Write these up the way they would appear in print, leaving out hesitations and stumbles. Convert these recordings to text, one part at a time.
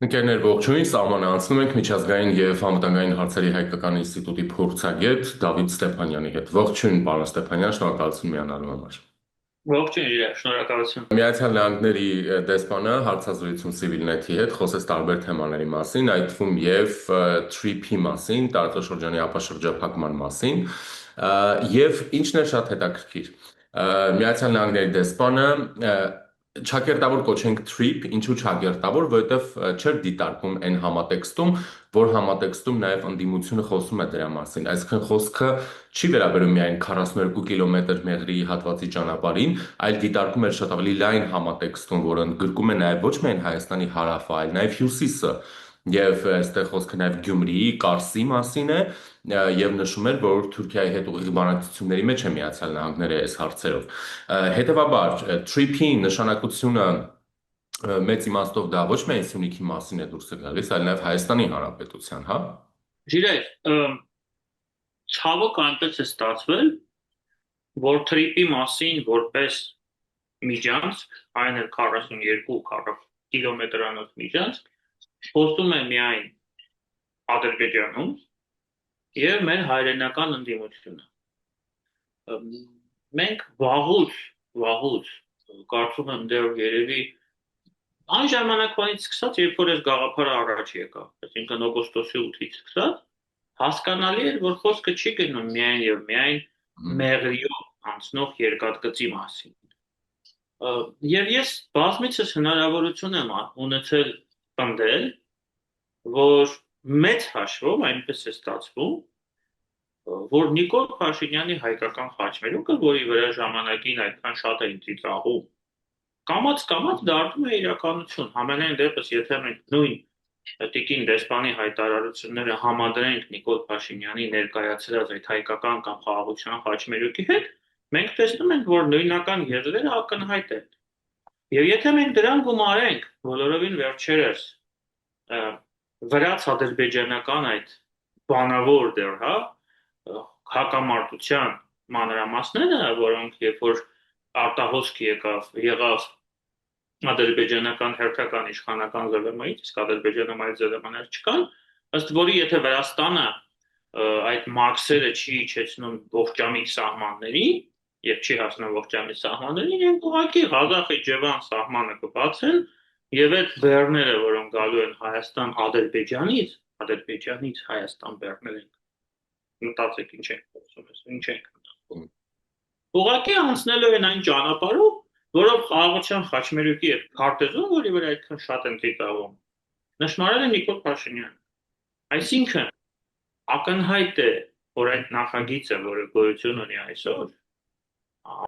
Ընկերներ ողջույն, սահմանը անցնում ենք միջազգային և անվտանգային հարցերի հայկական ինստիտուտի փորձագետ Դավիթ Ստեփանյանի հետ։ Ողջույն, պարոն Ստեփանյան, շնորհակալություն միանալու համար։ Ողջույն, Իրա, շնորհակալություն։ Միացյալ Նահանգների դեսպանը հարցազրույցում Civilnet-ի հետ խոսեց տարբեր թեմաների մասին, այդ թվում և TRIP-ի մասին, տարածաշրջանի ապաշրջափակման մասին, եւ ինչն է շատ հետաքրքիր։ Միացյալ Նահանգների դեսպանը չակերտավոր կոչենք TRIP, ինչու չակերտավոր, որովհետև չէր դիտարկում այն համատեքստում, որ համատեքստում նաև ընդդիմությունը խոսում է դրա մասին։ Այսինքն խոսքը չի վերաբերում միայն 42 կիլոմետր մեղրի հատվածի ճանապարհին, այլ դիտարկում էր շատ ավելի լայն համատեքստում, որը ընդգրկում է նաև ոչ միայն Հայաստանի հարավը, այլ նաև հյուսիսը։ Եվ այստեղ խոսքը նաև Գյումրիի, Կարսի մասին է, եւ նշում էր, որ Թուրքիայի հետ ուղիղ բանակցությունների մեջ է Միացյալ Նահանգները այս հարցերով։ Հետևաբար, TRIP-ի նշանակությունը մեծ իմաստով դա ոչ միայն Սյունիքի մասին է դուրս գալիս, այլ նաև Հայաստանի Հանրապետության, հա։ Ջիրայր, ցավոք այնպես է ստացվել, որ թրիպի մասին որպես միջանցք, այն էլ 42 կիլոմետրանոց միջանցք, խոսում է միայն Ադրբեջանում եւ մեր հայրենական ընդդիմությունը։ Մենք վաղուց կարծում եմ դեռ երևի այն ժամանակվանից սկսած, երբ որ այս գաղափարը առաջ եկավ, այսինքն օգոստոսի 8-ից սկսած, հասկանալի էր, որ խոսքը չի գնում միայն եւ միայն մեղրիով անցնող երկաթգծի մասին։ Եվ ես բազմիցս հնարավորություն եմ ունեցել պնդել, որ մեծ հաշվով այնպես է ստացվում, որ Նիկոլ Փաշինյանի հայկական խաչմերուկը, որի վրա ժամանակին այդքան շատ էին ծիծաղում, կամաց դառնում է իրականություն։ Համենայն դեպս, եթե մենք նույն տիկին դեսպանի հայտարարությունները համադրենք Նիկոլ Փաշինյանի ներկայացրած այդ հայկական կամ խաղաղության խաչմերուկի հետ, մենք տեսնում ենք, որ նույնական եղլերը ակնհայտ են։ Եվ եթե մենք դրան գումարենք բոլորովին վերջերս վրաց-ադրբեջանական այդ բանավոր դեռ, հա, հակամարտության մանրամասները, որոնք երբ որ արտահոսք եղավ ադրբեջանական հերթական իշխանական ԶԼՄ-ից, իսկ Ադրբեջանում այդ ԶԼՄ-ներ չկան, ըստ որի եթե Վրաստանը այդ մաքսերը չի իջեցնում ողջամիտ սահմաններին եւ չի հասնում ողջամիտ սահմաններին, եւ ուղղակի Ղազախ-Իջևան սահմանը կբացեն եւ այդ բեռները, որոնք գալու են Ադրբեջանից Հայաստան բեռներ են, մտածեք ինչ ենք խոսում, ինչ ենք մտածում։ Ուղղակի անցնելու են այն ճանապարհով, որով խաղաղության խաչմերուկի այդ քարտեզում, որի վրա այդքան շատ են ծիծաղում, նշмарել է Նիկոլ Փաշինյանը։ Այսինքն ակնհայտ է, որ այդ նախագիծը, որը գոյություն ունի այսօր,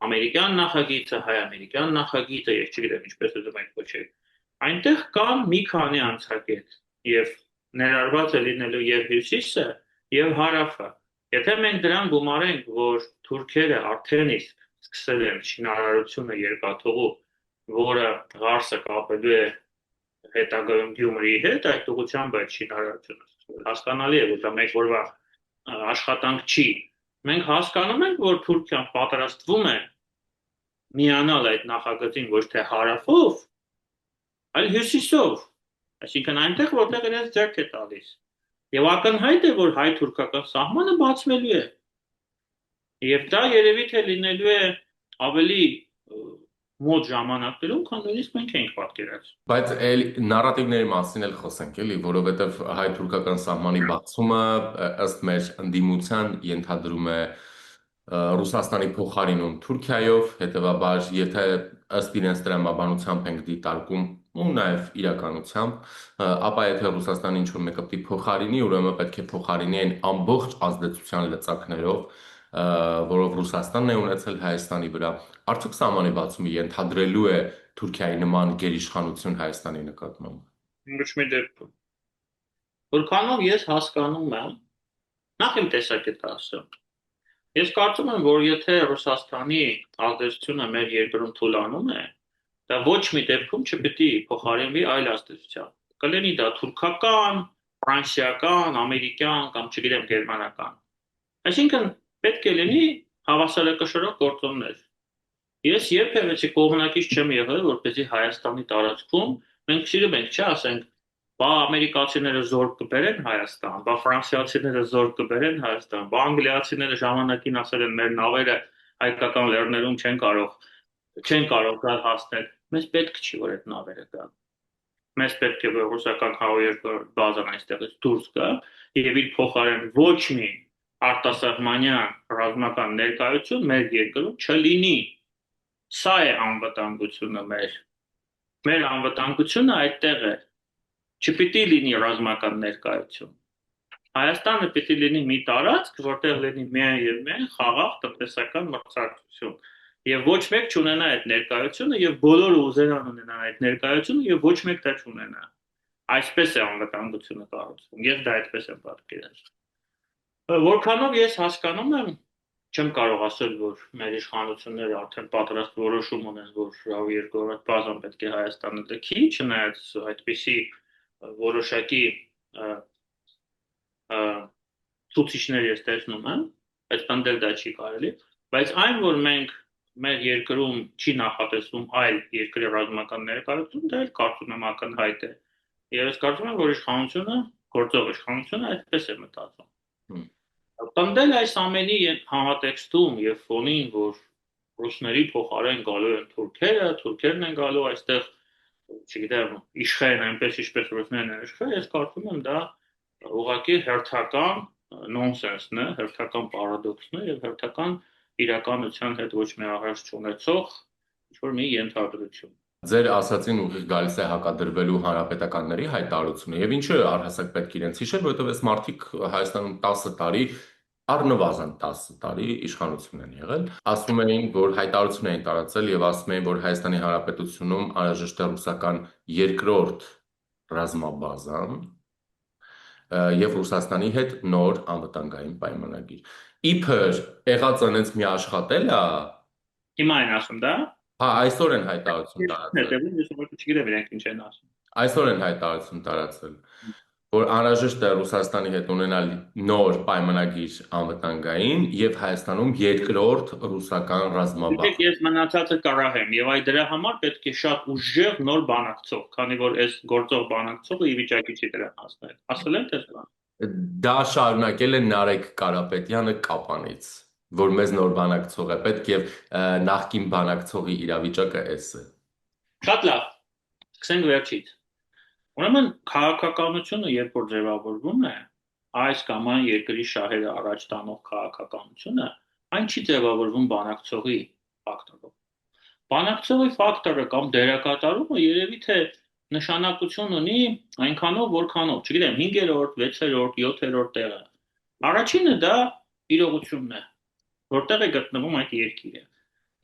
ամերիկյան նախագիծը, հայ-ամերիկյան նախագիծը, ես չգիտեմ ինչպես ուզում եք կոչել, այնտեղ կան մի քանի անցակետ եւ ներառված է լինելու եւ հյուսիսը եւ հարավը։ Եթե մենք դրան գումարենք, որ թուրքերը արդեն իսկ սկսել են շինարարությունը երկաթուղու, որը Ղարսը կապելու է հետագայում Գյումրիի հետ, այդ ուղղությամբ այդ շինարարությունը հասկանալի է, որ դա մեկ օրվա աշխատանք չի։ Մենք հասկանում ենք, որ Թուրքիան պատրաստվում է միանալ այդ նախագծին ոչ թե հարավով, այլ հյուսիսով, այսինքն այնտեղ, որտեղ իրենց ձեռք է տալիս։ Եվ ակնհայտ է, որ հայ-թուրքական սահմանը բացվելու է։ Եվ դա երևի թե լինելու է ավելի մոտ ժամանակներում, քան նույնիսկ մենք ենք պատկերացնում։ Բայց այլ նարատիվների մասին էլ խոսենք, էլի, որովհետև հայ-թուրքական սահմանի բացումը ըստ մեր ընդդիմության ենթադրում է Ռուսաստանի փոխարինում Թուրքիայով, հետևաբար, եթե ըստ իրենց տրամաբանությամբ ենք դիտարկում ու նաև իրականությամբ, ապա եթե Ռուսաստանը ինչ-որ մեկը պետք է փոխարինի, ուրեմն պետք է փոխարինի այն ամբողջ ազդեցության լծակներով, որով Ռուսաստանն է ունեցել Հայաստանի վրա, արդյոք սահմանի բացումը ենթադրելու է Թուրքիայի նման գերիշխանություն Հայաստանի նկատմամբ։ Ոչ մի դեպքում։ Որքանով ես հասկանում եմ, նախ իմ տեսակետը ասեմ։ Ես կարծում եմ, որ եթե Ռուսաստանի ազդեցությունը մեր երկրում թուլանում է, դա ոչ մի դեպքում չպետք է փոխարինվի այլ ազդեցությամբ։ Կլինի դա թուրքական, ֆրանսիական, ամերիկյան կամ չգիտեմ գերմանական։ Այսինքն պետք է լինի հավասարակշռող գործոններ։ Ես երբևէ կողմնակից չեմ եղել, որպեսզի Հայաստանի տարածքում մենք սիրում ենք, չէ, ասենք բա ամերիկացիները զորք կբերեն Հայաստան, բա ֆրանսիացիները զորք կբերեն Հայաստան, բա անգլիացիները ժամանակին ասել են մեր նավերը հայկական լեռներում չեն կարող գալ հասնել։ Մեզ պետք չի որ այդ նավերը գան։ Մեզ պետք է որ ռուսական հավերժ բազան այստեղից դուրս գա եւ իր փոխարեն ոչ մի արտասահմանյան ռազմական ներկայություն մեր երկրում չլինի։ Սա է անվտանգությունը մեր անվտանգությունը այդտեղ է։ Չպիտի լինի ռազմական ներկայություն։ Հայաստանը պիտի լինի մի տարածք, որտեղ լինի միայն եւ միայն խաղաղ տնտեսական մրցակցություն։ Եվ ոչ մեկ չունենա այդ ներկայությունը եւ բոլորը ուզենան ունենան այդ ներկայությունը եւ ոչ մեկ դա չունենա։ Այսպես է անվտանգությունը կառուցվում։ Ես դա այդպես եմ պատկերացնում։ Որքանով ես հասկանում եմ, չեմ կարող ասել, որ մեր իշխանությունները արդեն պատրաստ որոշում ունեն, որ երկրորդ բազան պետք է Հայաստանը լքի, չնայած այդպիսի որոշակի ցուցիչներ ես տեսնում եմ, բայց պնդել դա չի կարելի, բայց այն, որ մենք մեր երկրում չի նախատեսվում այլ երկրի ռազմական ներկայություն, դա էլ կարծում եմ ակնհայտ է։ Եվ ես կարծում եմ, որ իշխանությունը, գործող իշխանությունը այդպես է մտածում։ Պնդել այս ամենի համատեքստում եւ ֆոնին, որ ռուսների փոխարեն գալու են թուրքերն են գալու այստեղ, չգիտեմ, իշխեն այնպես ինչպես ռուսներն են իշխել, ես կարծում եմ դա ուղղակի հերթական նոնսենսն է, հերթական պարադոքսն է եւ հերթական իրականության հետ ոչ մի աղերս չունեցող ինչ-որ մի ենթադրություն։ Ձեր ասացին ուղիղ գալիս է հակադրվելու հանրապետականների հայտարարությունը եւ ինչը առհասարակ պետք իրենց հիշել, որովհետեւ այս մարդիկ Հայաստանում 10 տարի առնվազն 10 տարի իշխանություն են եղել, ասում էին, որ հայտարարություն էին տարածել եւ ասում էին, որ Հայաստանի Հանրապետությունում անհրաժեշտ է ռուսական երկրորդ ռազմաբազան եւ Ռուսաստանի հետ նոր անվտանգային պայմանագիր։ Իբր եղած այնց մի աշխատել է։ Հիմա են ասում դա։ Հա, այսօր են հայտարարություն տարածել։ Չգիտեմ իրենք ինչ են ասում։ Այսօր են հայտարարություն տարածել, որ անհրաժեշտ է Ռուսաստանի հետ ունենալ նոր պայմանագիր անվտանգային եւ Հայաստանում երկրորդ ռուսական ռազմաբազ։ Ես մնացածը կարահեմ եւ այդ դրա համար պետք է շատ ուժեղ նոր բանակցող, քանի որ այս գործող բանակցողը ի վիճակի չի դրան հասնել։ Ասել են թե բան։ Դա շարունակել է Նարեկ Կարապետյանը Կապանից, որ մեզ նոր բանակցող է պետք եւ նախկին բանակցողի իրավիճակը էս է։ Շատ լավ։ Սկսենք վերջից։ Ուրեմն քաղաքականությունը երբ որ ձևավորվում է, այս կամ այն երկրի շահերը առաջ տանող քաղաքականությունը, այն չի ձևավորվում բանակցողի ֆակտորով։ Բանակցողի ֆակտորը կամ դերակատարումը երևի թե նշանակություն ունի այնքանով, որքանով, չգիտեմ, 5-րդ, 6-րդ, 7-րդ տեղը։ Առաջինը դա իրողությունն է, որտեղ է գտնվում այդ երկիրը։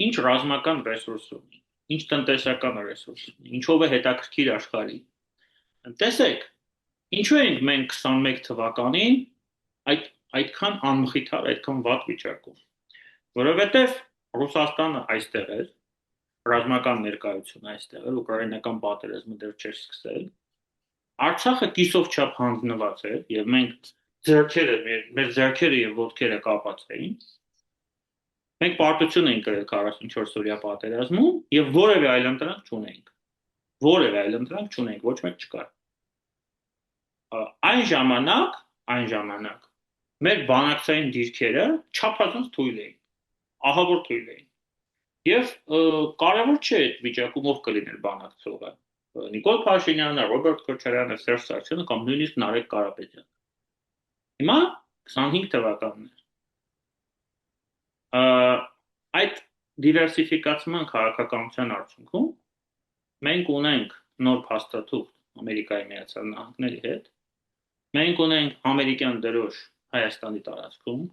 Ինչ ռազմական ռեսուրս ունի, ինչ տնտեսական ռեսուրս ունի, ինչով է հետաքրքիր աշխարհին։ Տեսեք, ինչու ենք մենք 21 թվականին այդքան անմխիթար, այդքան վատ վիճակում։ Որովհետև Ռուսաստանը այստեղ էր, ռազմական ներկայությունը այստեղ էր, ուկրաինական պատերազմը դեռ չէր սկսել։ Արցախը կիսով չափ հանձնված էր եւ մենք մեր ձեռքերը եւ ոտքերը կապած էին։ Մենք պարտություն էինք կրել 44 օրյա պատերազմում եւ որևէ այլ ընտրանք չունեինք։ Որևէ այլ ընտրանք չունեինք, ոչ մեկ չկար։ Այն ժամանակ մեր բանակցային դիրքերը չափազանց թույլ էին, ահավոր թույլ էին։ Եվ կարևոր չէ այդ վիճակում ով կլիներ բանակցողը։ Նիկոլ Փաշինյանը, Ռոբերտ Քոչարյանը, Սերժ Սարգսյանը կամ նույնիսկ Նարեկ Կարապետյանը։ Հիմա 25 թվականն է։ Այդ դիվերսիֆիկացման քաղաքականության արդյունքում մենք ունենք նոր փաստաթուղթ Ամերիկայի Միացյալ Նահանգների հետ։ Մենք ունենք ամերիկյան դրոշ Հայաստանի տարածքում։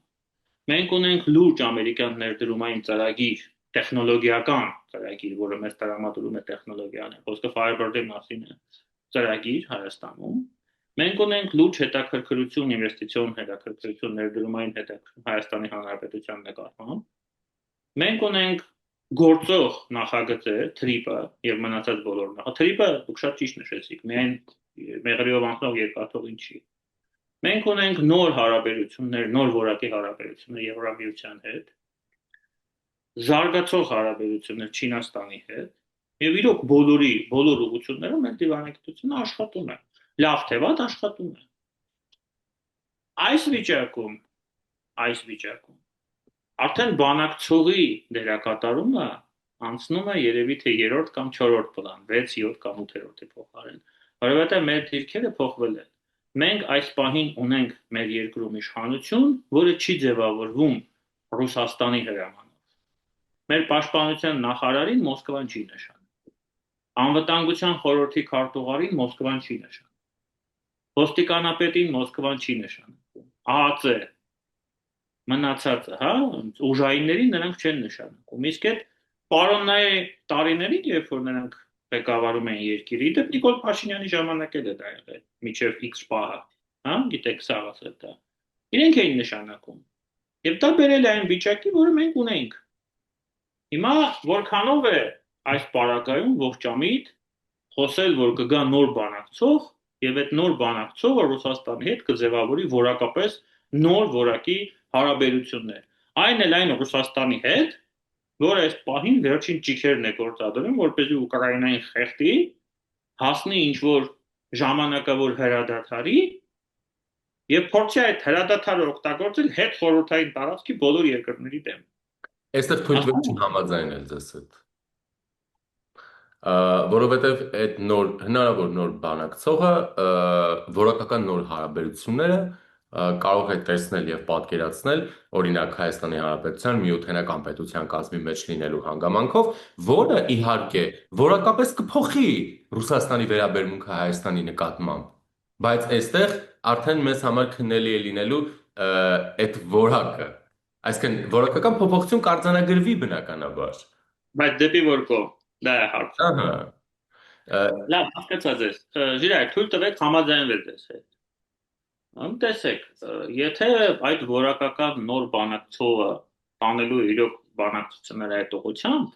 Մենք ունենք լուրջ ամերիկյան ներդրումային ծրագիր, տեխնոլոգիական ծրագիր, որը մեզ տրամադրում է տեխնոլոգիաներ, խոսքը Firebird-ի մասին է, ծրագիր Հայաստանում։ Մենք ունենք լուրջ հետաքրքրություն, ինվեստիցիոն հետաքրքրություն, ներդրումային հետաքրքրություն Հայաստանի Հանրապետության նկատմամբ։ Մենք ունենք գործող նախագծեր, TRIP-ը եւ մնացած բոլորը։ TRIP-ը դուք շատ ճիշտ նշեցիք, միայն մեղրիով անցնող երկաթողին չի։ Մենք ունենք նոր հարաբերություններ, նոր որակի հարաբերություններ Եվրամիության հետ, զարգացող հարաբերություններ Չինաստանի հետ, եւ իրոք բոլոր ուղղություններում մեր դիվանագիտությունը աշխատում է։ լավ թե վատ աշխատում է։ Այս վիճակում, այս վիճակում արդեն բանակցողի դերակատարումը անցնում է երևի թե 3-րդ կամ 4-րդ պլան, 6, 7 կամ 8-րդի փոխարեն, որովհետև մեր դիրքերը փոխվել են։ Մենք այս պահին ունենք մեր երկրում իշխանություն, որը չի ձևավորվում Ռուսաստանի հրամանով։ Մեր պաշտպանության նախարարին Մոսկվան չի նշանակում։ Անվտանգության խորհրդի քարտուղարին Մոսկվան չի նշանակում։ Ոստիկանապետին Մոսկվան չի նշանակում։ ԱԱԾ մնացածը, հա, ուժայիններին նրանք չեն նշանակում։ Իսկ այդ պարոնայի տարիներին, երբ որ նրանք ղեկավարում են երկիրը, դեպ Նիկոլ Փաշինյանի ժամանակ էլ է դա եղել, միջև X պահը, հա, գիտեք սա ասել դա։ Իրենք էին նշանակում։ Եվ դա բերել է այն վիճակի, որը մենք ունենք։ Հիմա որքանով է այս պարագայում ողջամիտ խոսել, որ կգա նոր բանակցող, եւ այդ նոր բանակցողը Ռուսաստանի հետ կձևավորի որակապես նոր որակի հարաբերություններ։ Այն էլ այն Ռուսաստանի հետ, որը այս պահին վերջին ճիքերն է գործադրում, որպեսզի Ուկրաինային խեղդի, հասնի ինչ-որ ժամանակավոր հրադադարի եւ փորձի այդ հրադադարը օգտագործել հետ խորհրդային տարածքի բոլոր երկրների դեմ։ Այստեղ թույլտվեք չեմ համաձայնել ձեզ հետ։ Որովհետև այդ նոր հնարավոր նոր բանակցողը որակական նոր հարաբերությունները կարող է տեսնել եւ պատկերացնել օրինակ Հայաստանի Հանրապետության միութենական պետության կազմի մեջ լինելու հանգամանքով, որը իհարկե որակապես կփոխի Ռուսաստանի վերաբերմունքը Հայաստանի նկատմամբ, բայց այստեղ արդեն մեզ համար քննելի է լինելու այդ որակը, այսինքն որակական փոփոխություն կարձանագրվի բնականաբար։ Բայց դեպի որ կողմ, դա է հարցը։ Ահա։ Լավ, հասկացա ձեզ։ Ժիրայր, թույլ տվեք համաձայնվել ձեզ հետ։ Տեսեք, եթե այդ որակական նոր բանակցողը տանելու իրոք բանակցությունները այդ ուղղությամբ,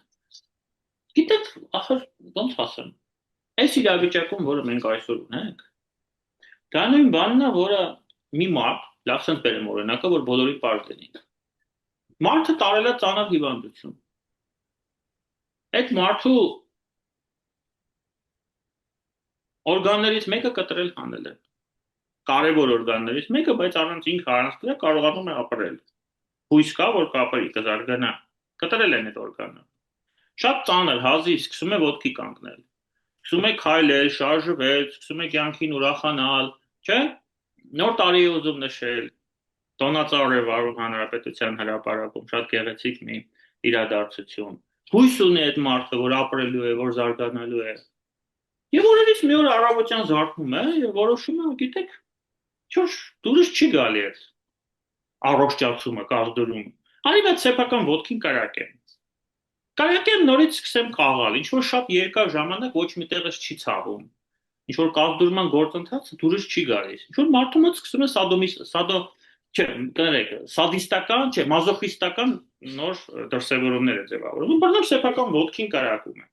գիտեք, ախր ոնց ասեմ, այս իրավիճակում, որը մենք այսօր ունենք, դա նույն բանն է, որը մի մարդ, լավ սենց բերեմ օրինակը, որ բոլորի պարզ լինի։ Մարդը տարել է ծանր հիվանդություն։ Այդ մարդու օրգաններից մեկը կտրել հանել է։ Կարևոր օրգաններից մեկը, բայց առանց ինքը առանց դրա կարողանում է ապրել։ Հույս կա, որ կապրի, կզարգանա։ Կտրել են այդ օրգանը։ Շատ ծանր, հազիվ սկսում է ոտքի կանգնել։ Սկսում է քայլել, շարժվել, սկսում է կյանքին ուրախանալ, չէ՞։ Նոր տարի է ուզում նշել։ Տոնածառ է վարում հանրապետության հրապարակում, շատ գեղեցիկ մի իրադարձություն։ Հույս ունի այդ մարդը, որ ապրելու է, որ զարգանալու է։ Եվ օրերից մի օր առավոտյան զարթնում է եւ որոշում է, գիտեք, Չոր դուրս չի գալի այդ առողջացումը, կազդուրումը։ Արի բայց սեփական ոտքին կարակեմ։ Կարակեմ նորից սկսեմ խաղալ, ինչ որ շատ երկար ժամանակ ոչ մի տեղից չի ցավում։ Ինչ որ կազդուրման գործընթացը դուրս չի գալիս։ Ինչ որ մարդու մոտ սկսում է չէ, կներեք, սադիստական, չէ, մազոխիստական նոր դրսևորումներ է ձևավորվում, բռնում սեփական ոտքին կարակում է։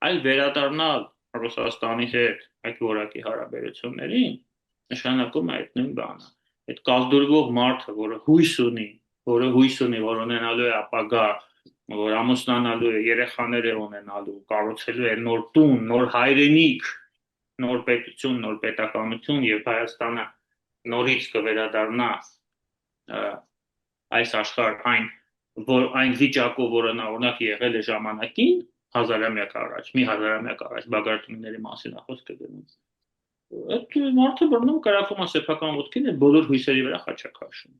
Այլ վերադառնալ Ռուսաստանի հետ այդ որակի հարաբերություններին նշանակում է այդ նույն բանը։ Այդ կազդուրվող մարդը, որը հույս ունի, որ ունենալու է ապագա, որ ամուսնանալու է, երեխաներ է ունենալու, կառուցելու է նոր տուն, նոր հայրենիք, նոր պետություն, նոր պետականություն եւ Հայաստանը նորից կվերադառնա այս աշխարհ այն վիճակով, որը նա օրինակ եղել է ժամանակին, հազարամյակ առաջ, մի հազարամյակ առաջ բաղարդումների մասին խոսքը գնում։ Այդ մարդը բռնում կարակում է սեփական ոտքին այդ բոլոր հույսերի վրա խաչակաշում։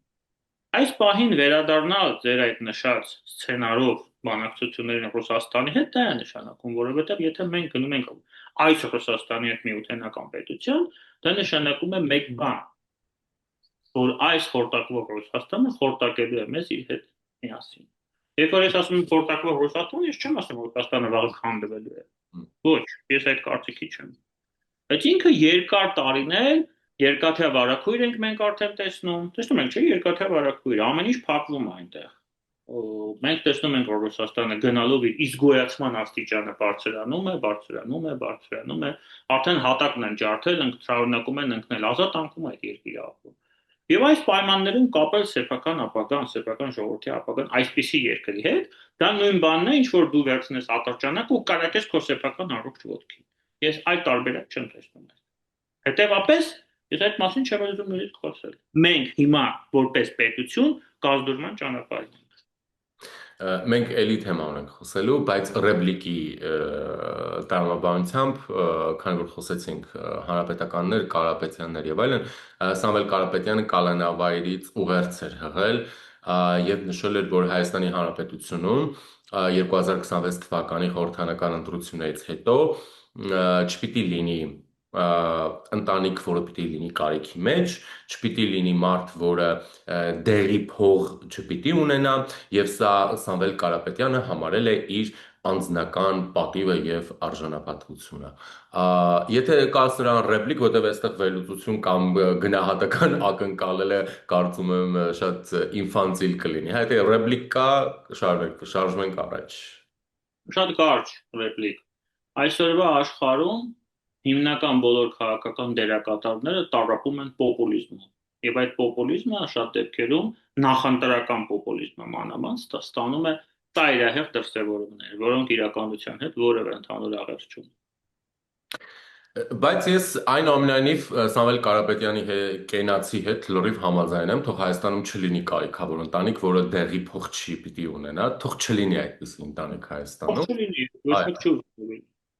Այս պահին վերադառնալ ձեր այդ նշած սցենարով բանակցություններին Ռուսաստանի հետ դա է նշանակում, որովհետև եթե մենք գնում ենք այս Ռուսաստանի հետ միութենական պետություն, դա նշանակում է մեկ բան, որ այս խորտակվող Ռուսաստանը խորտակելու է մեզ իր հետ միասին։ Երբ որ ես ասում եմ խորտակվող Ռուսաստան, ես չեմ ասում որ Ռուսաստանը վաղը քանդվելու է։ Ոչ, ես այդ կարծիքի չեմ։ Բայց ինքը երկար տարիներ երկաթյա վարակույր ենք մենք արդեն տեսնում ենք, չէ՞, երկաթյա վարակույր, ամեն ինչ փակվում է այնտեղ։ Մենք տեսնում ենք, որ Ռուսաստանը գնալով իր իսկ գոյացման աստիճանը բարձրանում է, արդեն հատակն են ջարդել, շարունակում են ընկնել, ազատ անկում այդ երկիրը ապրում։ Եվ այս պայմաններում կապել սեփական ապագան, սեփական ժողովրդի ապագան այսպիսի երկրի հետ, դա նույն բանն է, ինչ որ դու վերցնես ատրճանակ ու կարակես քո սեփական առողջ ոտքին։ Ես այդ տարբերակ չեմ տեսնում։ Հետևաբար ես այդ մասին չեմ ուզում նույնիսկ խոսել։ Մենք հիմա որպես պետություն կազդուրման ճանապարհին ենք։ Մենք էլի թեմա ունենք խոսելու, բայց ռեպլիկի տրամաբանությամբ, քանի որ խոսեցինք հանրապետականներ, Կարապետյաններ եւ այլն, Սամվել Կարապետյանը կալանավայրից ուղերձ էր հղել եւ նշել էր, որ Հայաստանի Հանրապետությունում 2026 թվականի խորհրդանական ընտրություններից հետո չպիտի լինի ընտանիք, որը պիտի լինի կարիքի մեջ, չպիտի լինի մարդ, որը դեղի փող չպիտի ունենա, եւ սա Սամվել Կարապետյանը համարել է իր անձնական պատիվը եւ արժանապատվությունը։ Եթե կա սրան ռեպլիկ, որտեղ այստեղ վերլուծություն կամ գնահատական ակնկալելը կարծում եմ շատ ինֆանտիլ կլինի։ Հա, եթե ռեպլիկ կա, շարժվենք առաջ։ Շատ կարճ ռեպլիկ։ Այսօրվա աշխարհում հիմնական բոլոր քաղաքական դերակատարները տառապում են պոպուլիզմով։ Եվ այդ պոպուլիզմը շատ դեպքերում նախընտրական պոպուլիզմը մանավանդ ստանում է ծայրահեղ դրսևորումներ, որոնք իրականության հետ որևէ ընդհանուր աղերս չունեն։ Բայց ես այնուամենայնիվ Սամվել Կարապետյանի կենացի հետ լրիվ համաձայն եմ, թող Հայաստանում չլինի կարիքավոր ընտանիք, որը դեղի փող չի պիտի ունենա, թող չլինի այդպիսի ընտանիք Հայաստանում։ Ոչ լինի, ոչ մեկ չի։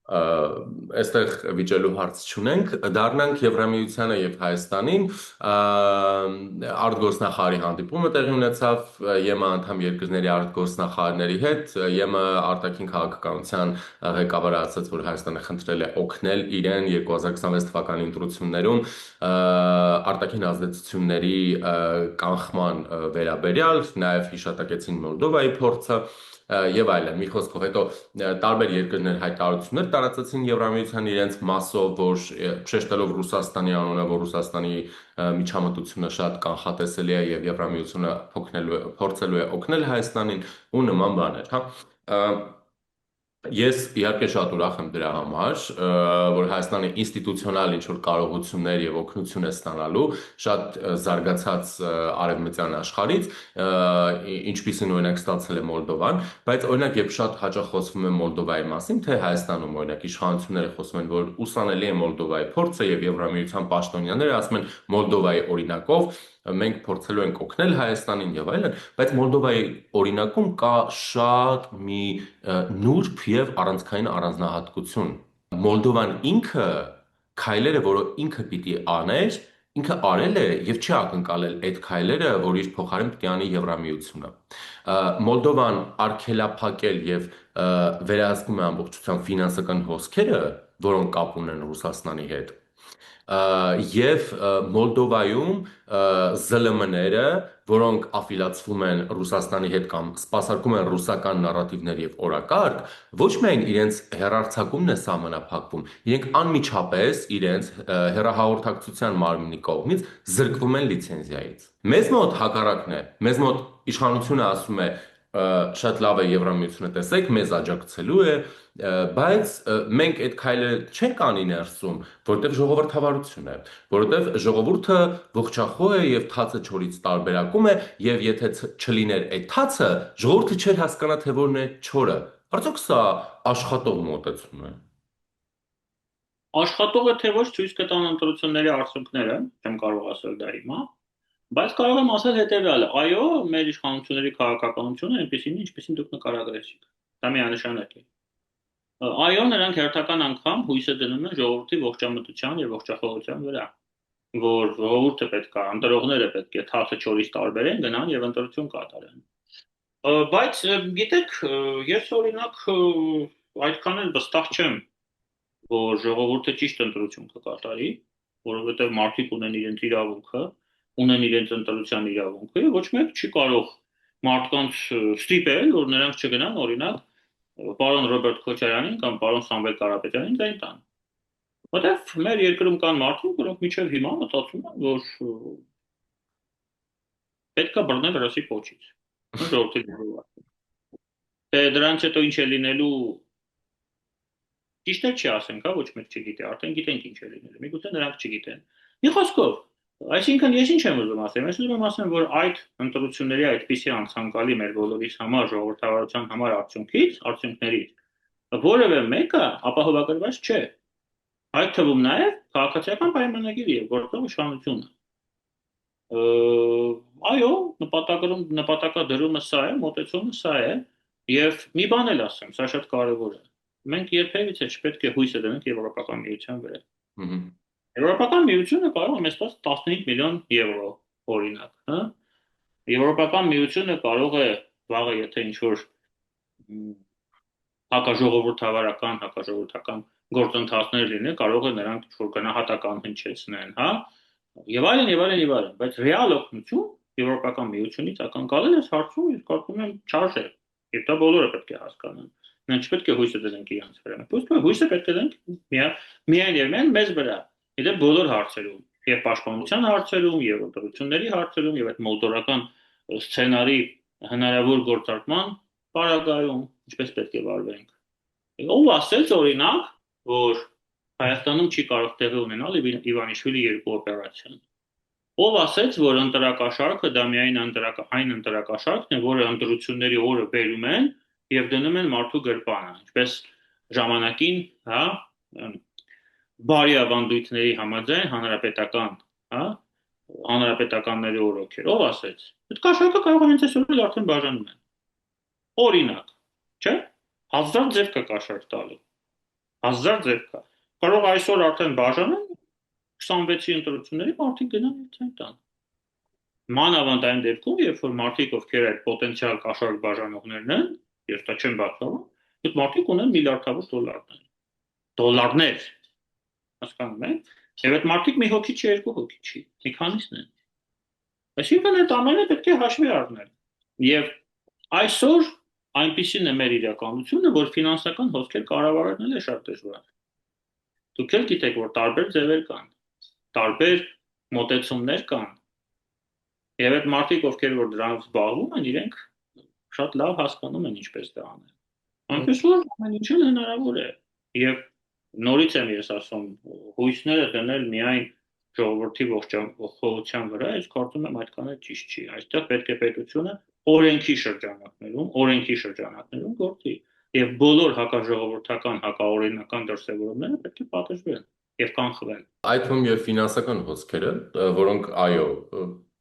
Այստեղ վիճելու հարց չունենք, դառնանք Եվրամիությանը եւ Հայաստանին, արտգործնախարարի հանդիպումը տեղի ունեցավ ԵՄ անդամ երկրների արտգործնախարարների հետ, ԵՄ արտաքին քաղաքականության ղեկավարը ասաց, որ Հայաստանը խնդրել է օգնել իրեն 2026 թվականի ընտրություններում արտաքին ազդեցությունների կանխման վերաբերյալ, նաեւ հիշատակեցին Մոլդովայի փորձը եւ այլն։ Մի խոսքով հետո տարբեր երկրներ հայտարարություններ տարածեցին Եվրամիության իրենց մասով, որ շեշտելով Ռուսաստանի անունը, որ Ռուսաստանի միջամտությունը շատ կանխատեսելի է եւ Եվրամիությունը փորձելու է օգնել Հայաստանին ու նման բաներ, հա։ Ես իհարկե շատ ուրախ եմ դրա համար, որ Հայաստանը ինստիտուցիոնալ ինչ-որ կարողություններ եւ օգնություն է ստանալու շատ զարգացած արևմտյան աշխարհից, ինչպիսին օրինակ ստացել է Մոլդովան, բայց օրինակ երբ շատ հաճախ խոսվում է Մոլդովայի մասին, թե Հայաստանում օրինակ իշխանությունները խոսում են, որ ուսանելի է Մոլդովայի փորձը եւ Եվրամիության պաշտոնյաները ասում են Մոլդովայի օրինակով մենք փորձելու ենք օգնել Հայաստանին եւ այլն, բայց Մոլդովայի օրինակում կա շատ մի նուրբ եւ առանցքային առանձնահատկություն։ Մոլդովան ինքը քայլերը, որը ինքը պիտի աներ, ինքը արել է եւ չի ակնկալել այդ քայլերը, որ իր փոխարեն պիտի անի Եվրամիությունը։ Մոլդովան արգելափակել եւ վերահսկում է ամբողջությամբ ֆինանսական հոսքերը, որոնք կապ ունեն Ռուսաստանի հետ, եւ Մոլդովայում ԶԼՄ-ները, որոնք աֆիլացվում են Ռուսաստանի հետ կամ սպասարկում են ռուսական նարատիվներ եւ օրակարգ, ոչ միայն իրենց հերարցակումն է սահմանափակվում, իրենք անմիջապես իրենց հերահաղորդակցության մարմնի կողմից զրկվում են լիցենզիայից։ Մեզ մոտ հակառակն է, մեզ մոտ իշխանությունը ասում է շատ լավ է Եվրամիությունը տեսեք, մեզ աջակցելու է, բայց մենք այդ քայլերը չենք անի ներսում, որտեղ ժողովրդավարություն է, որտեղ ժողովուրդը ողջախոհ է եւ թացը չորից տարբերակում է, եւ եթե չլիներ այդ թացը, ժողովուրդը չէր հասկանա թե որն է չորը։ Արդյոք սա աշխատող մոտեցում է։ Աշխատող է թե ոչ ցույց կտան ընտրությունների արդյունքները, չեմ կարող ասել դա հիմա, բայց կարող եմ ասել հետեւյալը. այո, մեր իշխանությունների քաղաքականությունը այնպեսին է, ինչպեսին դուք նկարագրեցիք։ Դա միանշանակ է։ Այո, նրանք հերթական անգամ հույսը դնում են ժողովրդի ողջամտության եւ ողջախոհության վրա, որ ժողովուրդը պետք է, ընտրողները պետք է թաթը չորից տարբերեն, գնան եւ ընտրություն կատարեն։ Բայց գիտեք, ես օրինակ այդքան էլ վստահ չեմ, որ ժողովուրդը ճիշտ ընտրություն կկատարի, որովհետեւ մարդիկ ունեն իրենց իրավունքը, ունեն իրենց ընտրության իրավունքը եւ ոչ մեկ չի կարող մարդկանց ստիպել, որ նրանք չգնան օրինակ պարոն Ռոբերտ Քոչարյանին կամ պարոն Սամվել Կարապետյանին ձայն տան։ Որտեվ մեր երկրում կան մարդիկ, որոնք մինչև հիմա մտածում են, որ պետք է բռնել ռասի փոչից։ Ժողովրդի դժվար։ Թե դրանից հետո ինչ է լինելու, ճիշտ է չի ասենք, հա, ոչ մեկ չգիտի, արդեն գիտենք ինչ է լինելու։ Միգուցե նրանք չգիտեն։ Մի խոսքով, այսինքն ես ինչ եմ ուզում ասեմ, ես ուզում եմ ասեմ, որ այդ ընտրությունների այդպիսի անցանկալի մեր բոլորիս համար ժողովրդավարության համար արդյունքներից որևէ մեկը ապահովագրված չէ։ Այդ թվում նաև քաղաքացիական պայմանագիրը եւ գործող իշխանությունը։ Այո, նպատակադրումը սա է, մոտեցումը սա է, եւ մի բան էլ ասեմ, սա շատ կարեւոր է։ Մենք երբևիցե չպետք է հույսը դնենք Եվրոպական միության վրա։ Ահա։ Եվրոպական միությունը կարող է մեզ տալ 15 միլիոն եվրո, օրինակ, հա։ Եվրոպական միությունը կարող է վաղը, եթե ինչ-որ հակաժողովրդական գործընթացներ լինեն, կարող է նրանք ինչ-որ գնահատական հնչեցնեն, հա, եւ այլն եւ այլն եւ այլն, բայց ռեալ օգնություն Եվրոպական միությունից ակնկալել այս հարցում ես կարծում եմ չարժե, եւ դա բոլորը պետք է հասկանան։ Մենք չպետք է հույսը դնենք իրանց վրա, բայց հույսը պետք է դնենք միայն եւ միայն մեզ վրա։ Իդե բոլոր հարցերում, եւ պաշտպանության հարցերում, եւ ընտրությունների հարցերում, եւ այդ մոլդորական սցենարի հնարավոր գործարկման պարագայում, ինչպես պետք է վարվենք։ Ով ասեց օրինակ, որ Հայաստանում չի կարող տեղի ունենալ Իվանիշվիլի երկու օպերացիան։ Ով ասեց, որ ընտրակաշառքը դա միայն այն ընտրակաշառքն է, որը ընտրությունների օրը բերում են եւ դնում են մարդու գրպանը, ինչպես ժամանակին, հա, բարի ավանդույթների համաձայն հանրապետական, հա, հանրապետականների օրոքեր։ Ով ասեց։ Այդ կաշառքը կարող է հենց այսօր արդեն բաժանում են։ Օրինակ, չէ՞։ Հազար ձև կա կաշառք տալու։ Հազար ձև կա։ Կարող այսօր արդեն բաժանեն 26-ի ընտրությունների մարդիկ գնան եւ ցույց տան։ Մանավանդ այն դեպքում, երբ որ մարդիկ, ովքեր այդ պոտենցիալ կաշառք բաժանողներն են, եւ դա չեն բացառում, այդ մարդիկ ունեն միլիարդավոր դոլարներ։ Դոլարներ, հասկանում եք։ Եվ այդ մարդիկ մի հոգի չի, երկու հոգի չի, մի քանիսն են։ Այսինքն այդ ամենը պետք է հաշվի առնել։ Եվ այսօր այնպիսին է մեր իրականությունը, որ ֆինանսական հոսքեր կառավարելն է շատ դժվար։ Դուք էլ գիտեք, որ տարբեր ձևեր կան, տարբեր մոտեցումներ կան։ Եվ այդ մարդիկ, ովքեր որ դրանով զբաղվում են, իրենք շատ լավ հասկանում են ինչպես դա անել։ Այնպես որ ամեն ինչ հնարավոր է։ Եվ նորից եմ ես ասում, հույսները դնել միայն ժողովրդի ողջության վրա, ես կարծում եմ այդքան էլ ճիշտ չի։ Այստեղ պետք է պետությունը օրենքի շրջանակներում գործի եւ բոլոր հակաժողովրդական, հակաօրինական դրսևորումները պետք է պատժվեն եւ կանխվեն։ Այդ թվում եւ ֆինանսական հոսքերը, որոնք այո,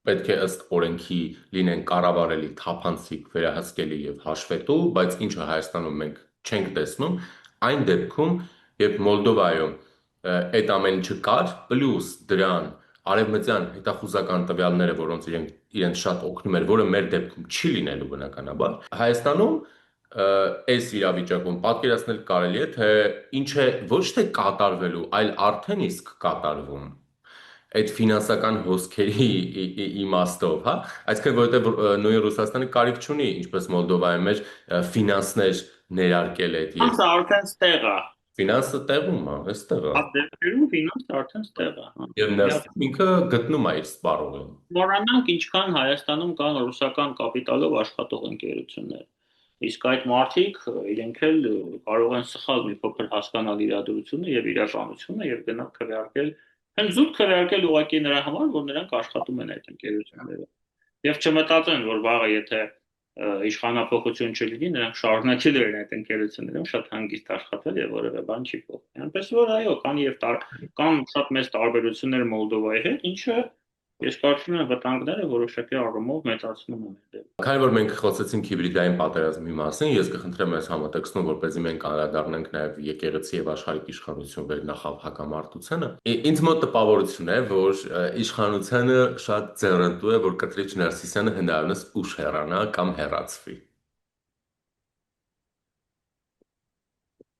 պետք է ըստ օրենքի լինեն կառավարելի, թափանցիկ, վերահսկելի եւ հաշվետու, բայց ինչը Հայաստանում մենք չենք տեսնում, այն դեպքում, երբ Մոլդովայում այդ ամեն ինչը կար, պլյուս դրան արևմտյան հետախուզական տվյալները, որոնց իրենց շատ օգնում էր, որը մեր դեպքում չի լինելու բնականաբար, Հայաստանում այս իրավիճակում պատկերացնել կարելի է, թե ինչ է ոչ թե կատարվելու, այլ արդեն իսկ կատարվում այդ ֆինանսական հոսքերի իմաստով, հա, այսինքն որովհետև նույն Ռուսաստանը կարիք չունի, ինչպես Մոլդովայում էր ֆինանսներ ներարկել այդ եւ արդեն ստեղ է։ Ֆինանսը տեղում է, այստեղ է։ Դեպքերում ֆինանսը արդեն ստեղ է։ Եվ ներսում ինքը գտնում է իր սպառողին։ Մոռանանք ինչքան Հայաստանում կան ռուսական կապիտալով աշխատող ընկերություններ։ Իսկ այդ մարդիկ իրենք էլ կարող են սխալ մի փոքր հասկանալ իրադրությունը եւ իրականությունը եւ գնալ քվեարկել, հենց զուտ քվեարկել ուղղակի նրա համար, որ նրանք աշխատում են այդ ընկերություններով։ Եվ չմտածեն, որ վաղը եթե իշխանապողություն չլինի, նրանք շարունակել են այդ ընկերություններում շատ հանգիստ աշխատել եւ որևէ բան չի փոխվել։ Այնպես որ այո, կան շատ մեծ տարբերություններ Մոլդովայի հետ, ինչը ես կարծում եմ վտանգները որոշակի առումով մեծացնում են դեպքում։ Քանի որ մենք խոսեցինք հիբրիդային պատերազմի մասին, ես կխնդրեմ այս համատեքստում, որպեսզի մենք անդրադառնանք նաև եկեղեցի եւ աշխարհիկ իշխանություն վերնախավ հակամարտությանը։ Ինձ մոտ տպավորություն է, որ իշխանությունը շատ ձեռնտու է, որ Կտրիչ Ներսիսյանը հնարավորինս ուշ հեռանա կամ հեռացվի։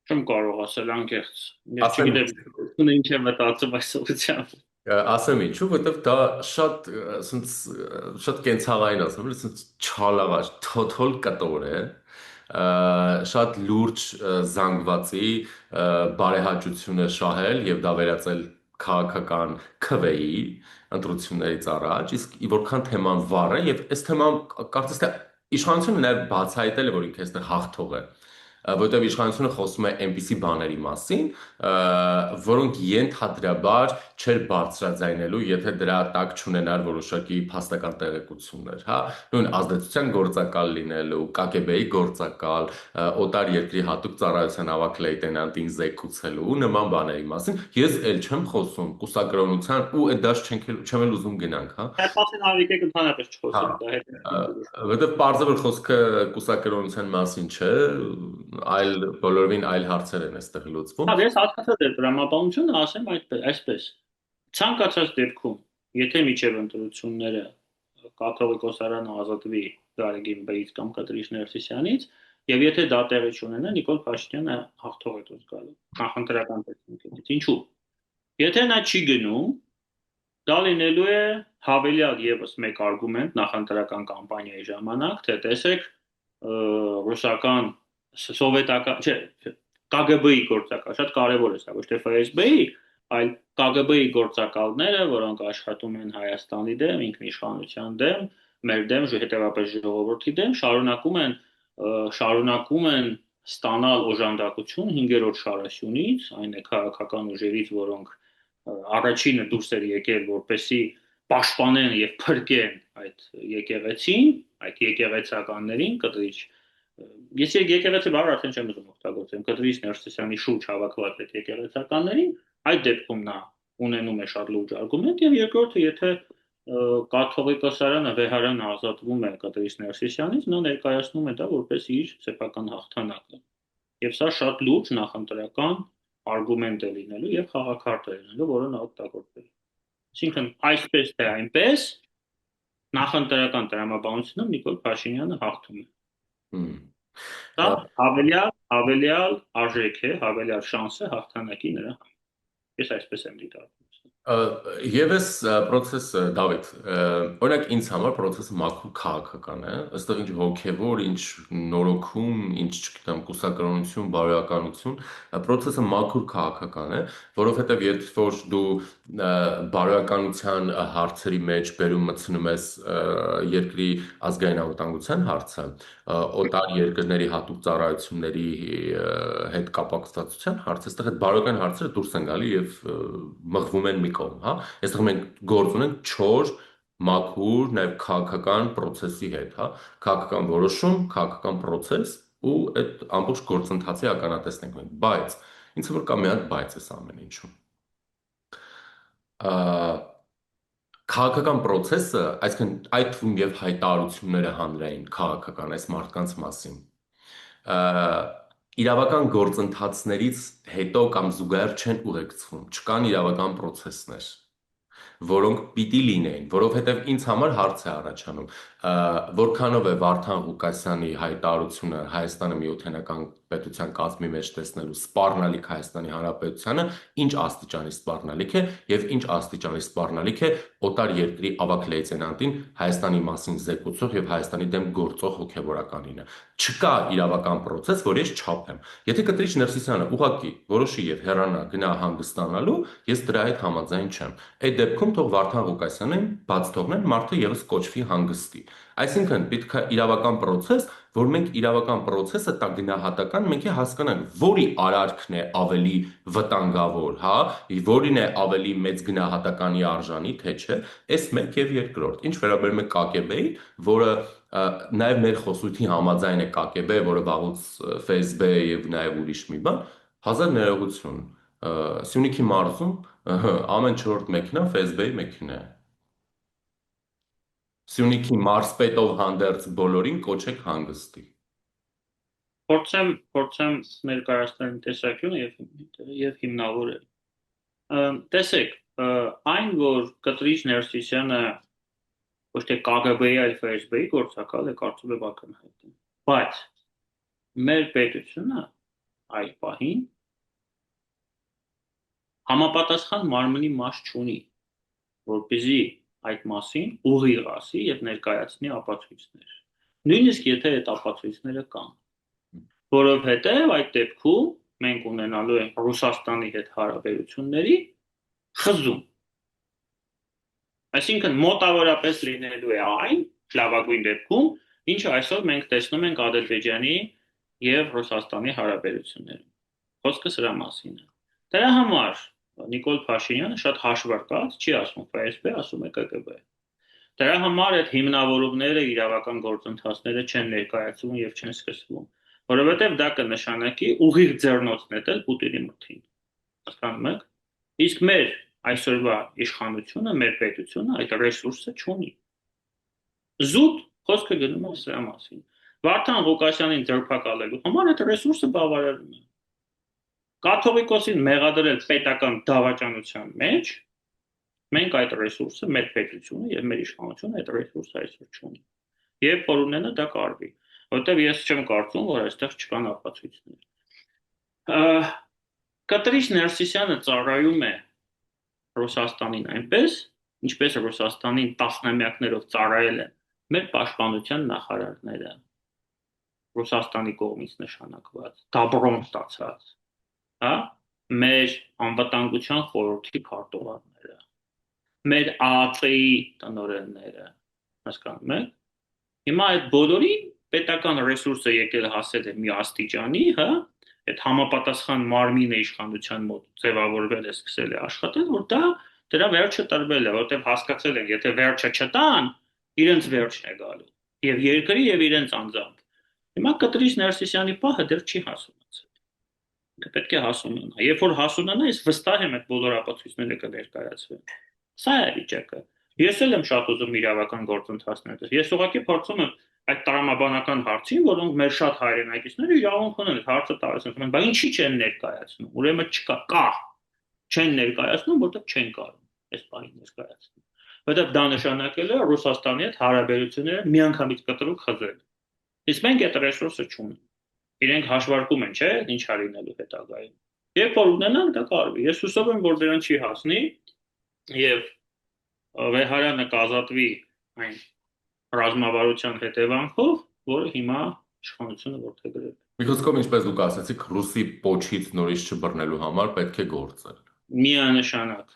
Չեմ կարող ասել անկեղծ։ Ես չգիտեմ ինչ է մտածում այս ուղղությամբ։ Ասեմ ինչու, որովհետև դա շատ կենցաղային ասեմ, ասենց չալաղած, թոթոլ կտոր է, շատ լուրջ զանգվածի բարեհաճությունը շահել եւ դա վերածել քաղաքական քվեի ընտրություններից առաջ, իսկ որքան թեման վառ է եւ այս թեման կարծես թե իշխանությունը նաեւ բացահայտել է, որ ինքը այստեղ հաղթող է։ որտեղ իշխանությունը խոսում է այնպիսի բաների մասին, որոնք ենթադրաբար չէր բարձրաձայնելու, եթե դրա տակ չունենար որոշակի փաստական տեղեկություններ, հա, նույն ազդեցության գործակալ լինելու, ԿԳԲ-ի գործակալ, օտար երկրի հատուկ ծառայության ավագ լեյտենանտին զեկուցելու ու նման բաների մասին։ Ես էլ չեմ խոսում կուսակրոնության ու այդ դաշ չեմ էլ ուզում գնանք, հա։ Այդ մասին Արիկեք ընդհանրապես Հա, չխոսում, դա հետաքրքիր է։ որտեղ պարզը որ խոսքը կուսակրոնության մասին չէ, այլ բոլորովին այլ հարցեր են այստեղ լուծվում։ Հա, ես հասկացա ձեր դրամաբանությունը, ասեմ այսպես։ Ցանկացած դեպքում, եթե միջև ընտրությունները կաթողիկոսարանը ազատվի Գարեգին Բեից կամ Կտրիշ Ներսիսյանից, եւ եթե դա տեղի չունենա, Նիկոլ Փաշինյանը հաղթող է դուրս գալու նախընտրական տեսանկյունից։ Ինչու՞։ Եթե նա չի գնում, դա լինելու է հավելյալ եւս մեկ արգումենտ նախընտրական կամպանիայի ժամանակ, թե տեսեք ռուսական սովետական, չէ, ԿԳԲ-ի գործակալ, շատ կարևոր է սա, ոչ թե ՖՍԲ-ի, այլ ԿԳԲ-ի գործակալները, որոնք աշխատում են Հայաստանի դեմ, ինքնիշխանության դեմ, մեր դեմ, հետևաբար ժողովրդի դեմ, շարունակում են ստանալ օժանդակություն 5-րդ շարասյունից, այն է քաղաքական ուժերից, որոնք առաջինը դուրս էր եկել, որպեսի պաշտպանեն եւ փրկեն այդ եկեղեցին, այդ եկեղեցականներին, կտրիչ։ Ես եկեղեցի բառը արդեն չեմ ուզում օգտագործեմ, կտրիչ Ներսիսյանի շուրջ հավաքված այդ եկեղեցականներին, այդ դեպքում նա ունենում է շատ լուրջ արգումենտ եւ երկրորդը, եթե կաթողիկոսարանը վեհարանը ազատվում է կտրիչ Ներսիսյանից, նա ներկայացնում է դա որպես իր սեփական հաղթանակը։ Եվ սա շատ լուրջ նախընտրական արգումենտ է լինելու եւ խաղաքարտ է լինելու, որը նա օգտագործել։ Այսինքն այսպես թե այնպես նախընտրական տրամաբանությունում Նիկոլ Փաշինյանը հաղթում է։ Դա հավելյալ արժեք է, հավելյալ շանս է հաղթանակի նրա։ Ես այսպես եմ դիտարկում։ Եվս process-ը Դավիթ, օրինակ ինձ համար process-ը մաքուր քաղաքական է, այստեղ ինչ հոգևոր, ինչ նորոգում, ինչ չգիտեմ, կուսակրոնություն, բարոյականություն, process-ը մաքուր քաղաքական է, որովհետև երբ որ դու բարոյականության հարցերի մեջ բերում մտցնում ես երկրի ազգային անվտանգության հարցը, օտար երկրների հատուկ ծառայությունների հետ կապակցվածության հարցը, այստեղ այդ բարոյական հարցերը դուրս են գալի եւ մղվում են մի կողմ, հա։ Այստեղ մենք գործ ունենք 4 մաքուր, նաև քաղաքական process-ի հետ, հա։ Քաղաքական որոշում, քաղաքական process ու այդ ամբողջ գործընթացի ականատեսն ենք մենք, բայց ինձ որ կա մի հատ բայց էս ամեն ինչում։ Քաղաքական process-ը, այսինքն այդ թվում եւ հայտարարությունները հանրային քաղաքական այս մարդկանց մասին, իրավական գործընթացներից հետո կամ զուգահեռ չեն ուղեկցվում, չկան իրավական process-ներ, որոնք պիտի լինեին, որովհետև ինձ համար հարց է առաջանում, որքանով է Վարդան Ղուկասյանի հայտարարությունը Հայաստանը միութենական պետության կազմի մեջ տեսնելու սպառնալիք Հայաստանի Հանրապետությանը, ինչ աստիճանի սպառնալիք է եւ ինչ աստիճանի սպառնալիք է օտար երկրի ավագ լեյտենանտին Հայաստանի մասին զեկուցող եւ Հայաստանի դեմ գործող հոգեվորականինը։ Չկա իրավական process, որ ես չափեմ։ Եթե Կտրիչ Ներսիսյանը ուղղակի որոշի եւ հեռանա գնա հանգստանալու, ես դրա հետ համաձայն չեմ։ Այդ դեպքում թող Վարդան Ղուկասյանին բաց թողնեն, մարդը եւս կոչվի հանգստի։ Այսինքն պետք է իրավական process, որ մենք իրավական process-ը տա գնահատական մենք հասկանանք, որի արարքն է ավելի վտանգավոր, հա, որին է ավելի մեծ գնահատականի արժանի, թե չէ, այս մեկ եւ երկրորդ։ Ինչ վերաբերում է ԿԳԲ-ի, որը նաև մեր խոսույթի համաձայն է ԿԳԲ, որը վաղուց ՖՍԲ եւ նաև ուրիշ մի բան, հազար ներողություն։ Սյունիքի մարզում ամեն 4-րդ մեքենա ՖՍԲ-ի մեքենա է։ Սյունիքի մարզպետով հանդերձ բոլորին կոչեք հանգստի։ Փորձեմ ներկայացնել տեսակյունը եւ հիմնավորել։ Տեսեք, այն որ Կտրիչ Ներսիսյանը ոչ թե ԿԳԲ-ի, այլ ՖՍԲ-ի գործակալ է, կարծում եմ ակնհայտ է։ Բայց մեր պետությունը այդ պահին համապատասխան մարմնի մաս չունի, որպեսզի այդ մասին ուղիղ ասի եւ ներկայացնի ապացույցներ։ Նույնիսկ եթե այդ ապացույցները կան, որովհետեւ այդ դեպքում մենք ունենալու ենք Ռուսաստանի հետ հարաբերությունների խզում։ Այսինքն մոտավորապես լինելու է այն լավագույն դեպքում, ինչը այսօր մենք տեսնում ենք Ադրբեջանի եւ Ռուսաստանի հարաբերություններում։ Խոսքը սրա մասին է։ Դրա համար Նիկոլ Փաշինյանը շատ հաշվարկած, չի ասում ՖՍԲ, ասում է ԿԳԲ։ Դրա համար այդ հիմնավորումները, իրավական գործընթացները չեն ներկայացվում եւ չեն սկսվում, որովհետեւ դա կնշանակի ուղիղ ձեռնոց նետել Պուտինի մտքին։ Հասկանում եք։ Իսկ մեր այսօրվա իշխանությունը, մեր պետությունը այդ ռեսուրսը չունի։ Զուտ խոսքը գնում է սրա մասին։ Վարդան Ղուկասյանին ձերբակալելու համար այդ ռեսուրսը բավարարում է։ Կաթողիկոսին մեղադրել պետական դավաճանության մեջ, մենք այդ ռեսուրսը, մեր պետությունը եւ մեր իշխանությունը այդ ռեսուրսը այսօր չունի։ Եվ որ ունենա դա կարվի, որտեվ ես չեմ կարծում, որ այստեղ չկան ապացույցներ։ Կատրիչ Ներսիսյանը ծառայում է Ռուսաստանին այնպես, ինչպես Ռուսաստանին տասնամյակներով ծառայել են մեր պաշտպանության նախարարները, Ռուսաստանի կողմից նշանակված, դաբրոն ստացած, հա, մեր անվտանգության խորհրդի քարտուղարները, մեր ԱԱԾ-ի տնօրենները, հասկանում եք։ Հիմա այդ բոլորին պետական ռեսուրսը եկել հասել է մի աստիճանի, հա, այդ համապատասխան մարմինը իշխանության մոտ ձևավորվել է, սկսել է աշխատել, որ դա դրա վերջը տրվել է, որտեղ հասկացել են, եթե վերջը չտան, իրենց վերջն է գալու, եւ երկրի եւ իրենց անձամբ։ Հիմա Կտրիչ Ներսիսյանի պահը դեռ չի հասունացել։ Պետք է հասունանա։ Երբ որ հասունանա, ես վստահ եմ, այդ բոլոր ապացույցները կներկայացվեն։ Սա է վիճակը։ Ես էլ եմ շատ ուզում իրավական գործընթացներ։ Ես ուղղակի փորձում եմ այդ տրամաբանական հարցին, որոնք մեր շատ հայրենակիցները իրավունք ունեն այդ հարցը տարածեն։ Բայց ինչի չեն ներկայացնում։ Ուրեմն չկա, կա։ Չեն ներկայացնում, որտեղ չեն կարող այս բանը ներկայացնել։ Որտեղ դա նշանակել է Ռուսաստանի հետ հարաբերությունները միանգամից կտրուկ խզել։ Իսկ մենք այդ ռեսուրսը չունենք։ Իրենք հաշվարկում են, չէ՞, ինչ արինելու հետագայում։ Երբ որ ունենանք, դա կարվի։ Ես հուսով եմ, որ դրան չի հասնի եւ Վեհարյանը կազատվի այն ռազմավարության հետևանքով, որը հիմա իշխանությունը որդեգրել է։ Մի խոսքով, ինչպես դուք ասացիք, ռուսի պոչից նորից չբռնելու համար պետք է գործել։ Միանշանակ։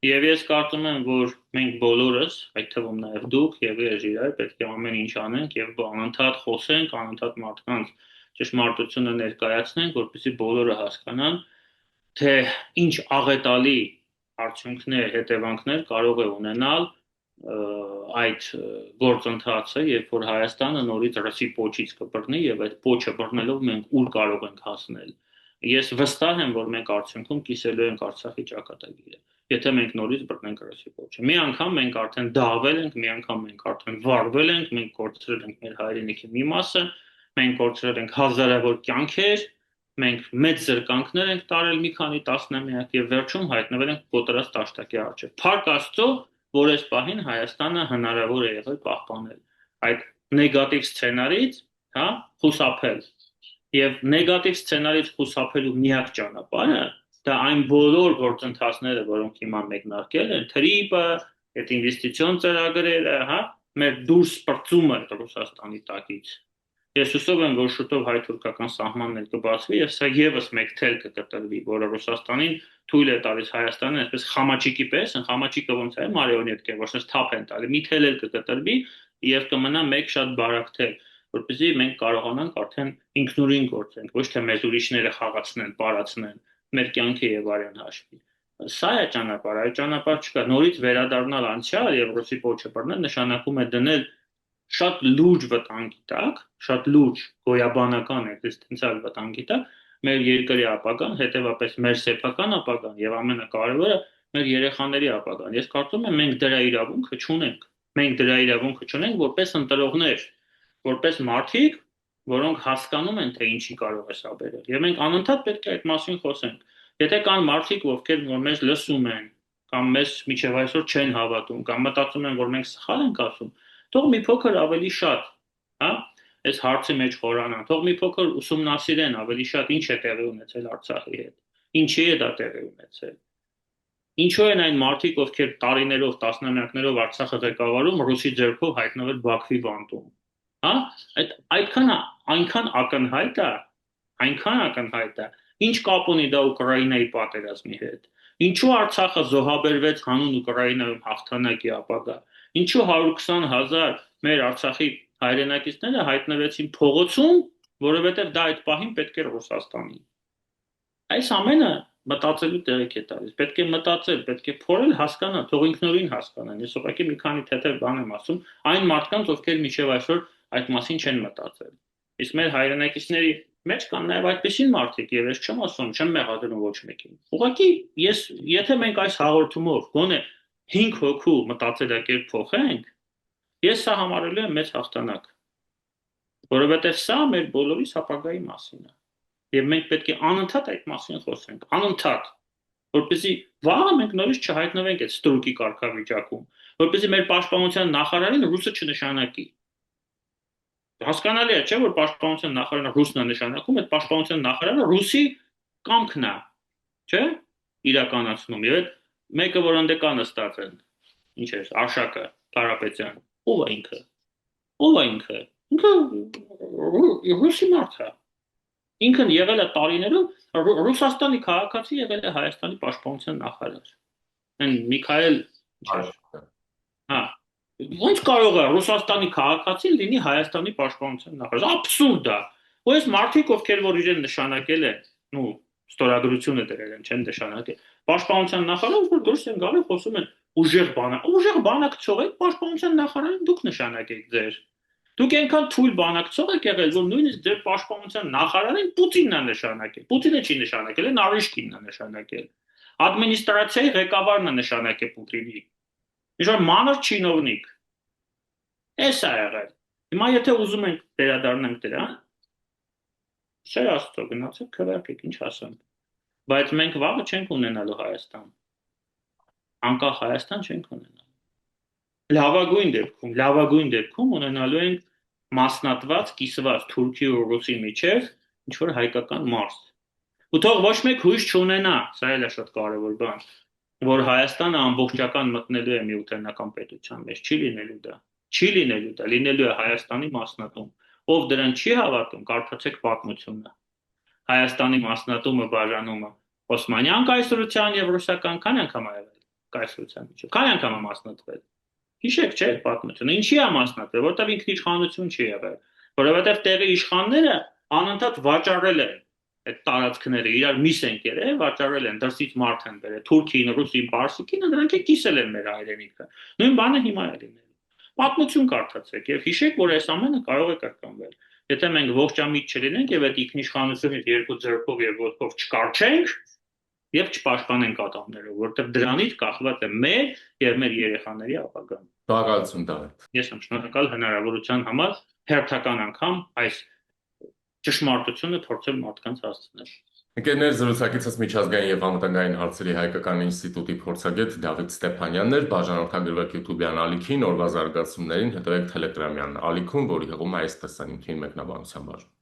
Եվ ես կարծում եմ, որ մենք բոլորս, այդ թվում նաև դուք եւ Էժիրայ, պետք է ամեն ինչ անենք եւ անընդհատ խոսենք, անընդհատ մարդկանց ճշմարտությունը ներկայացնենք, որպեսզի բոլորը հասկանան, թե ինչ աղետալի արդյունքներ, հետևանքներ կարող է ունենալ այդ գործընթացը, երբ որ Հայաստանը նորից ռուսի պոչից կբռնի եւ այդ պոչը բռնելով մենք ուր կարող ենք հասնել։ Ես վստահ եմ, որ մենք արդյունքում կիսելու ենք Արցախի ճակատագիրը, եթե մենք նորից բռնենք ռուսի պոչը։ Մի անգամ մենք արդեն դաղվել ենք, մի անգամ մենք արդեն վարվել ենք, մենք կորցրել ենք մեր հայրենիքի մի մասը, մենք կորցրել ենք հազարավոր կյանքեր, մենք մեծ զրկանքներ ենք տարել մի քանի տասնամյակ եւ վերջում հայտնվել ենք կոտրած տաշտակի առջեւ։ Փառք Աստծո, որ այս պահին Հայաստանը հնարավոր է եղել պահպանել այդ նեգատիվ սցենարից, հա, խուսափել։ Եվ նեգատիվ սցենարից խուսափելու միակ ճանապարհը դա այն բոլոր գործընթացները, որոնք հիմա մեկնարկել են, TRIP-ը, այդ ինվեստիցիոն ծրագրերը, հա, մեր դուրս սպրծումը Ռուսաստանի տակից։ Ես հուսով եմ, որ շուտով հայ-թուրքական սահմաններ կբացվի եւ սա եւս մեկ թել կկտրվի, որը Ռուսաստանին թույլ է տալիս Հայաստանին այսպես խամաչիկի պես, խամաչիկը ոնց է, մարիոնետկա, որ սենց թափ են տալի, մի թել էլ կկտրվի եւ կմնա մեկ շատ բարակ թել, որպեսզի մենք կարողանանք արդեն ինքնուրույն գործենք, ոչ թե մեզ ուրիշները խաղացնեն, պարացնեն, մեր կյանքը եւ արյան հաշվի։ Սա է ճանապարհը, այդ ճանապարհ չկա։ Նորից վերադառնալ անցյալ եւ ռուսի պոչը բռնել նշանակում է դնել շատ լուրջ վտանգի տակ, շատ լուրջ գոյաբանական էգզիստենցիալ վտանգի տակ մեր երկրի ապագան, հետեւապես մեր սեփական ապագան եւ ամենակարևորը մեր երեխաների ապագան։ Ես կարծում եմ մենք դրա իրավունքը չունենք։ Մենք դրա իրավունքը չունենք որպես ընտրողներ, որպես մարդիկ, որոնք հասկանում են, թե ինչի կարող է սա բերել։ Եվ մենք անընդհատ պետք է այդ մասին խոսենք։ Եթե կան մարդիկ, ովքեր որ մեզ լսում են, կամ մեզ միջև այսօր չեն հավատում, կամ մտածում են, որ մենք սխալ ենք ասում, թող մի փոքր ավելի շատ, հա, այս հարցի մեջ խորանան, թող մի փոքր ուսումնասիրեն ավելի շատ ինչ է տեղի ունեցել Արցախի հետ, ինչի է դա տեղի ունեցել։ Ինչու են այն մարդիկ, ովքեր տարիներով, տասնամյակներով Արցախը ղեկավարում, ռուսի ձեռքով հայտնվել Բաքվի բանտում։ Հա, այնքան ակնհայտ է, ինչ կապ ունի դա Ուկրաինայի պատերազմի հետ։ Ինչու Արցախը զոհաբերվեց հանուն Ուկրաինայում հաղթանակի ապագա։ Ինչու 120,000 մեր Արցախի հայրենակիցները հայտնվեցին փողոցում որովհետև դա այդ պահին պետք էր Ռուսաստանին։ Այս ամենը մտածելու տեղիք է տալիս։ Պետք է մտածել, պետք է փորել հասկանալ, թող ինքնուրույն հասկանան։ Ես ուղղակի մի քանի թեթև բան եմ ասում այն մարդկանց, ովքեր մինչև այսօր այդ մասին չեն մտածել։ Իսկ մեր հայրենակիցների մեջ կան նաև այդպիսին մարդիկ, եւ ես չեմ ասում, չեմ մեղադրում ոչ մեկին։ Ուղղակի ես, եթե մենք այս հաղորդումով գոնե 5 հոգու մտածելակերպ փոխենք, ես սա համարելու եմ մեծ հաղթանակ, որովհետև սա մեր բոլորիս ապագայի մասին է։ Եվ մենք պետք է անընդհատ այդ մասին խոսենք, անընդհատ, որպեսզի վաղը մենք նորից չհայտնվենք այդ ստրուկի կարգավիճակում, որպեսզի մեր պաշտպանության նախարարին ռուսը չնշանակի։ Հասկանալի է, չէ՞, որ պաշտպանության նախարարը ռուսն է նշանակում, այդ պաշտպանության նախարարը ռուսի կամքն է, չէ՞, իրականացնում։ Եվ այդ մեկը, որ ընդեկա նստած են, ինչ է, Արշակը, Կարապետյան, ով է ինքը։ Ով է ինքը։ Ինքը ռուսի մարդ է։ Ինքն եղել է տարիներով Ռուսաստանի քաղաքացի, եղել է Հայաստանի պաշտպանության նախարար։ Այն Միքայել, հա, ոնց կարող է Ռուսաստանի քաղաքացին լինի Հայաստանի պաշտպանության նախարար։ Աբսուրդ է։ Ու այս մարդիկ, ովքեր որ իրեն նշանակել են, նու ստորագրությունը դրել են, չեն նշանակել։ Պաշտպանության նախարարը որ դուրս են գալու խոսում են ուժեղ բանակցող եք, պաշտպանության նախարարին դուք նշանակեք ձեր։ Դուք այնքան թույլ բանակցող եք եղել, որ նույնիսկ ձեր պաշտպանության նախարարին Պուտինն է նշանակել։ Պուտինը չի նշանակել, Նարիշկինն է նշանակել։ Ադմինիստրացիայի ղեկավարն է նշանակել Պուտինի։ Ինչ-որ մանր չինովնիկ։ Էս է եղել։ Հիմա եթե ուզում ենք վերադառնանք դրան, չէ՞ աստծո, գնացեք քվեարկեք, ինչ ասեմ։ Բայց մենք վաղը չենք ունենալու Հայաստան։ Անկախ Հայաստան չենք ունենալու։ Լավագույն դեպքում ունենալու ենք մասնատված, կիսված Թուրքի ու Ռուսի միջև ինչ որ հայկական մարզ։ Ու թող ոչ մեկ հույս չունենա, սա էլ է շատ կարևոր բան, որ Հայաստանը ամբողջական մտնելու է միութենական պետության մեջ, չի լինելու դա։ Չի լինելու դա, լինելու է Հայաստանի մասնատում։ Ով դրան չի հավատում, կարդացեք պատմությունը։ Հայաստանի մասնատումը, բաժանումը Օսմանյան կայսրության եւ ռուսական քան անգամ ա եղել կայսրության միջև։ Քան անգամ է մասնատվել։ Հիշեք, չէ՞, պատմությունը։ Ինչի է մասնատվել, որտեղ ինքնիշխանություն չի եղել, որովհետև տեղի իշխանները անընդհատ վաճառել են այդ տարածքները, իրար միս են կերել, վաճառել են, դրսից մարդ են բերել, Թուրքին, Ռուսին, Պարսիկին, դրանք է կիսել են մեր հայրենիքը։ Նույն բանը հիմա է լինելու։ Պատմություն կարդացեք եւ հիշեք, որ այս ամենը կարող է կրկնվել։ Եթե մենք ողջամիտ չլինենք եւ այդ ինքնիշխանությունից երկու ձեռքով եւ ոտքով չկարչենք եւ չպաշտպանենք ատամներով, որտեղ դրանից կախված է մեր եւ մեր երեխաների ապագան։ Շնորհակալություն Դավիթ։ Ես եմ շնորհակալ հնարավորության համար հերթական անգամ այս ճշմարտությունը փորձել մարդկանց հասցնել։ Ընկերներ, զրուցակիցս միջազգային եւ անվտանգային հարցերի հայկական ինստիտուտի փորձագետ Դավիթ Ստեփանյանն էր, բաժանորդագրվեք YouTube-յան ալիքին, օրվա զարգացումներին հետևեք Telegram-յան ալիքում, որի հղում է այս տեսանյութին մեկնաբանության բաժնում։